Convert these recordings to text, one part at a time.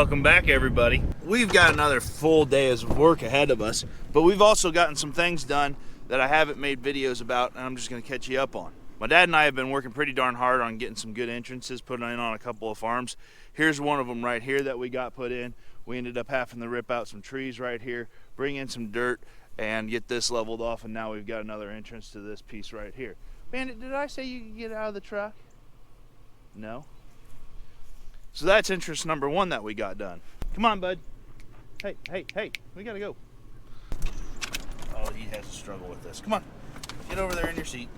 Welcome back, everybody. We've got another full day of work ahead of us, but we've also gotten some things done that I haven't made videos about, and I'm just going to catch you up on. My dad and I have been working pretty darn hard on getting some good entrances put in on a couple of farms. Here's one of them right here that we got put in. We ended up having to rip out some trees right here, bring in some dirt, and get this leveled off, and now we've got another entrance to this piece right here. Bandit, did I say you could get out of the truck? No? So that's entrance number one that we got done. Come on, bud. Hey, we gotta go. Oh, he has to struggle with this. Come on, get over there in your seat.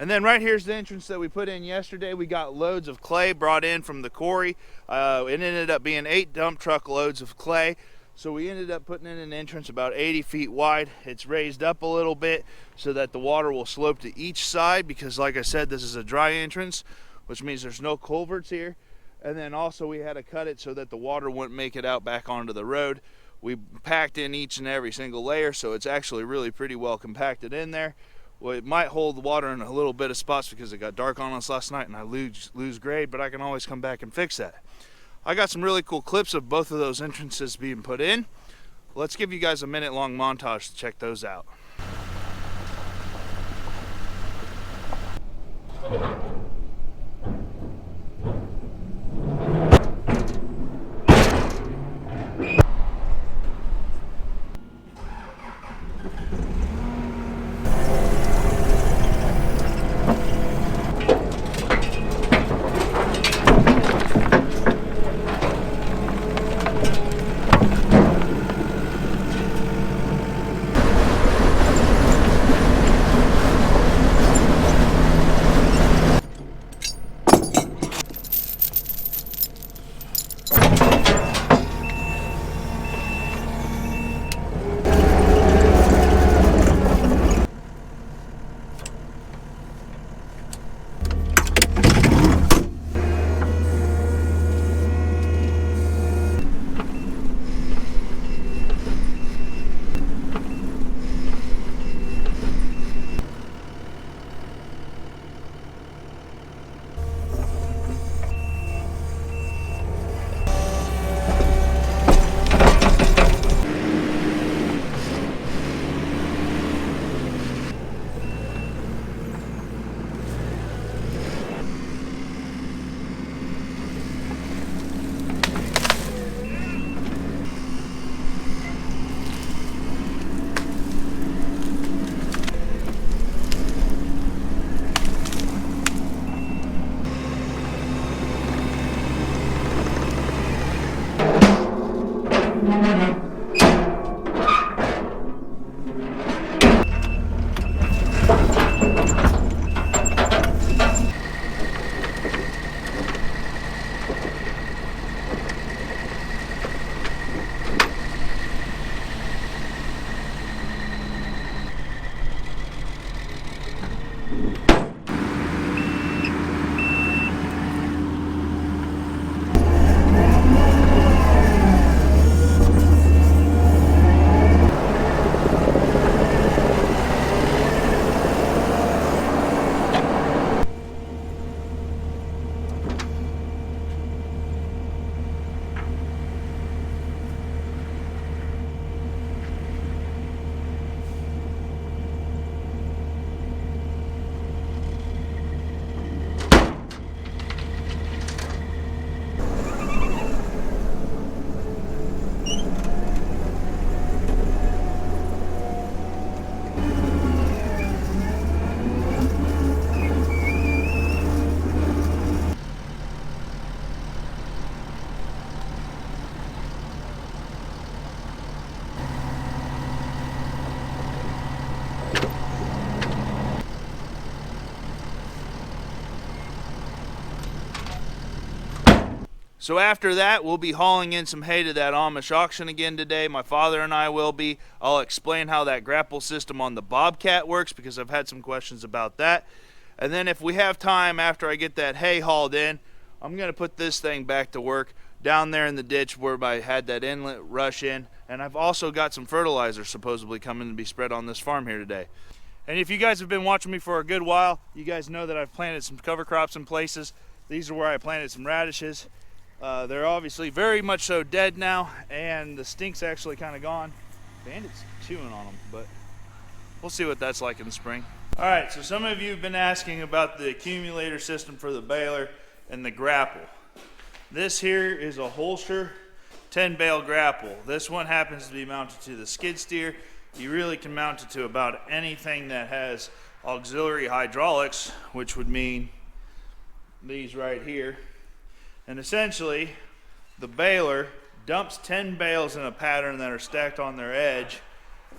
And then right here's the entrance that we put in yesterday. We got loads of clay brought in from the quarry. It ended up being 8 dump truck loads of clay. So we ended up putting in an entrance about 80 feet wide. It's raised up a little bit so that the water will slope to each side because, like I said, this is a dry entrance, which means there's no culverts here. And then also we had to cut it so that the water wouldn't make it out back onto the road. We packed in each and every single layer, so it's actually really pretty well compacted in there. Well, it might hold the water in a little bit of spots because it got dark on us last night and I lose grade, but I can always come back and fix that. I got some really cool clips of both of those entrances being put in. Let's give you guys a minute-long montage to check those out. So after that, we'll be hauling in some hay to that Amish auction again today. My father and I will be. I'll explain how that grapple system on the Bobcat works because I've had some questions about that. And then if we have time after I get that hay hauled in, I'm going to put this thing back to work down there in the ditch where I had that inlet rush in. And I've also got some fertilizer supposedly coming to be spread on this farm here today. And if you guys have been watching me for a good while, you guys know that I've planted some cover crops in places. These are where I planted some radishes. They're obviously very much so dead now, and the stink's actually kind of gone. Bandit's chewing on them, but we'll see what that's like in the spring. All right, so some of you have been asking about the accumulator system for the baler and the grapple. This here is a Holster 10 bale grapple. This one happens to be mounted to the skid steer. You really can mount it to about anything that has auxiliary hydraulics, which would mean these right here. And essentially, the baler dumps 10 bales in a pattern that are stacked on their edge,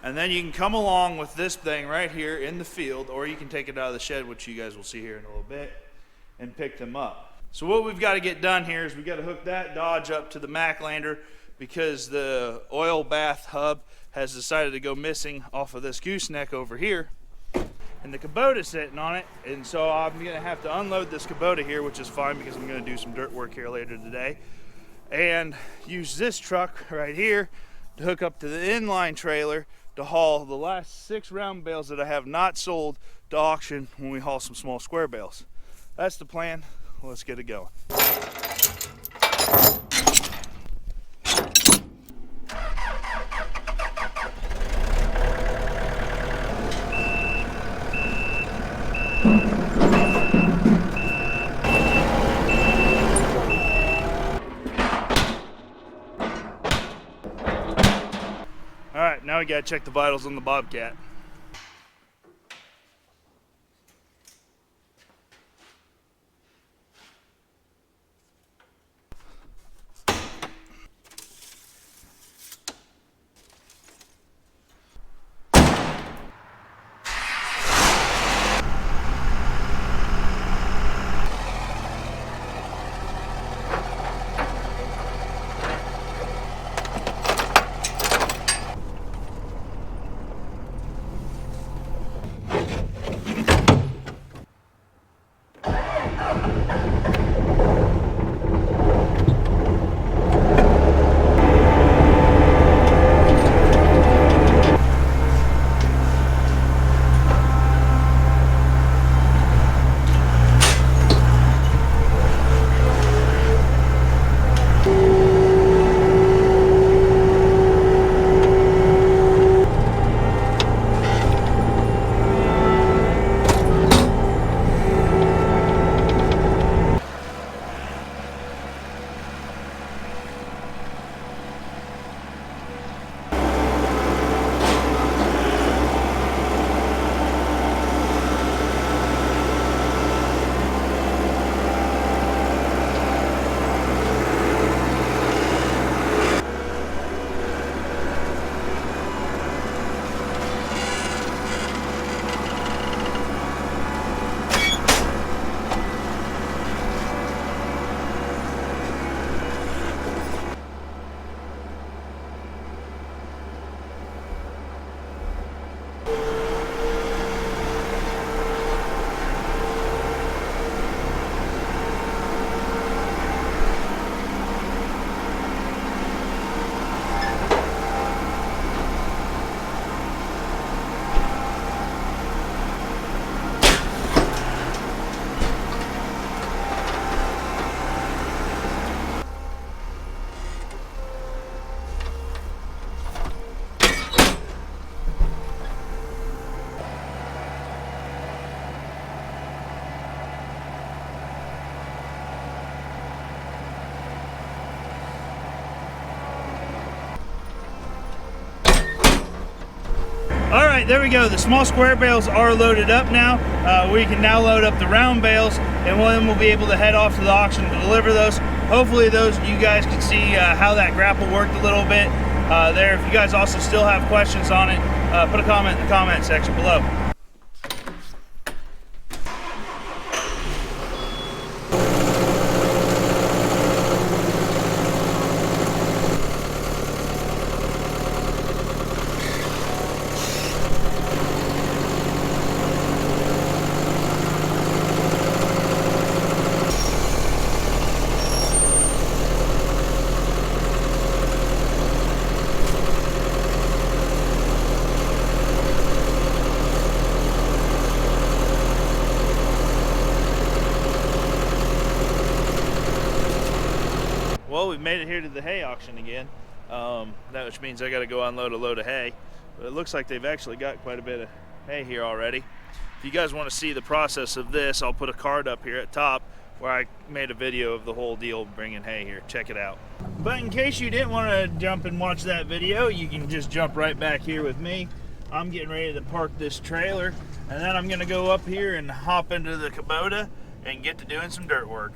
and then you can come along with this thing right here in the field, or you can take it out of the shed, which you guys will see here in a little bit, and pick them up. So what we've got to get done here is we've got to hook that Dodge up to the Mac lander, because the oil bath hub has decided to go missing off of this gooseneck over here, and the Kubota's sitting on it, and so I'm going to have to unload this Kubota here, which is fine because I'm going to do some dirt work here later today, and use this truck right here to hook up to the inline trailer to haul the last 6 round bales that I have not sold to auction when we haul some small square bales. That's the plan. Let's get it going. All right, now we gotta check the vitals on the Bobcat. All right, there we go. The small square bales are loaded up now. We can now load up the round bales, and then we'll be able to head off to the auction to deliver those. Hopefully you guys can see how that grapple worked a little bit there. If you guys also still have questions on it, put a comment in the comment section below. Well, we've made it here to the hay auction again. That which means I got to go unload a load of hay. But it looks like they've actually got quite a bit of hay here already. If you guys want to see the process of this, I'll put a card up here at top where I made a video of the whole deal bringing hay here. Check it out. But in case you didn't want to jump and watch that video, you can just jump right back here with me. I'm getting ready to park this trailer, and then I'm going to go up here and hop into the Kubota and get to doing some dirt work.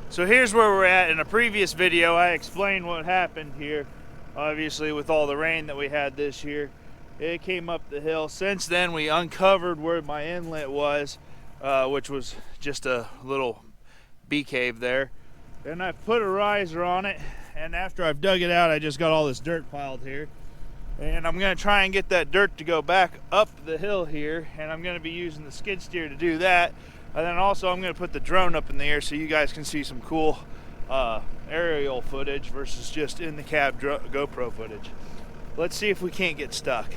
So here's where we're at. In a previous video, I explained what happened here. Obviously, with all the rain that we had this year, it came up the hill. Since then, we uncovered where my inlet was, which was just a little bee cave there. And I put a riser on it, and after I've dug it out, I just got all this dirt piled here. And I'm gonna try and get that dirt to go back up the hill here, and I'm gonna be using the skid steer to do that. And then also I'm gonna put the drone up in the air so you guys can see some cool aerial footage versus just in the cab GoPro footage. Let's see if we can't get stuck.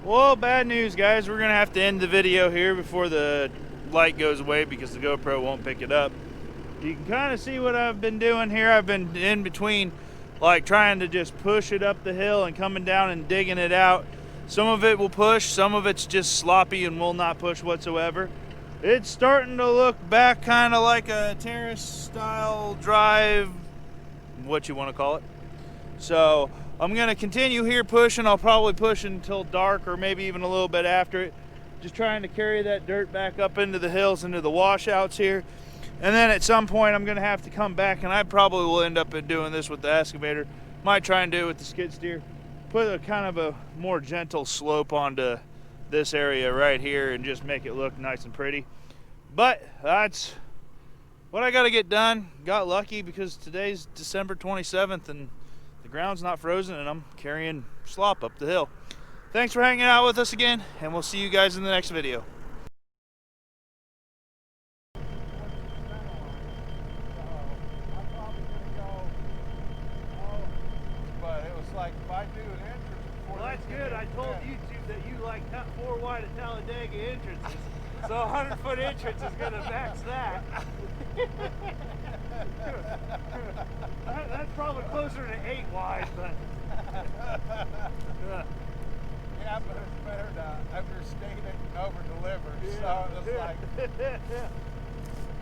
Well, bad news, guys. We're gonna have to end the video here before the light goes away because the GoPro won't pick it up. You can kind of see what I've been doing here. I've been in between, like, trying to just push it up the hill and coming down and digging it out. Some of it will push, some of it's just sloppy and will not push whatsoever. It's starting to look back kind of like a Terrace style drive, what you want to call it. So I'm going to continue here pushing. I'll probably push until dark or maybe even a little bit after it. Just trying to carry that dirt back up into the hills, into the washouts here. And then at some point I'm going to have to come back, and I probably will end up doing this with the excavator. Might try and do it with the skid steer. Put a kind of a more gentle slope onto this area right here and just make it look nice and pretty. But that's what I got to get done. Got lucky because today's December 27th and the ground's not frozen and I'm carrying slop up the hill. Thanks for hanging out with us again, and we'll see you guys in the next video. Like if I do an entrance before. Well, that's good. I told YouTube that you like 4 wide at Talladega entrances. So a 100-foot entrance is going to max that. That's probably closer to 8 wide, but. Yeah, but it's better to understate it and over-deliver. Yeah, so it's like.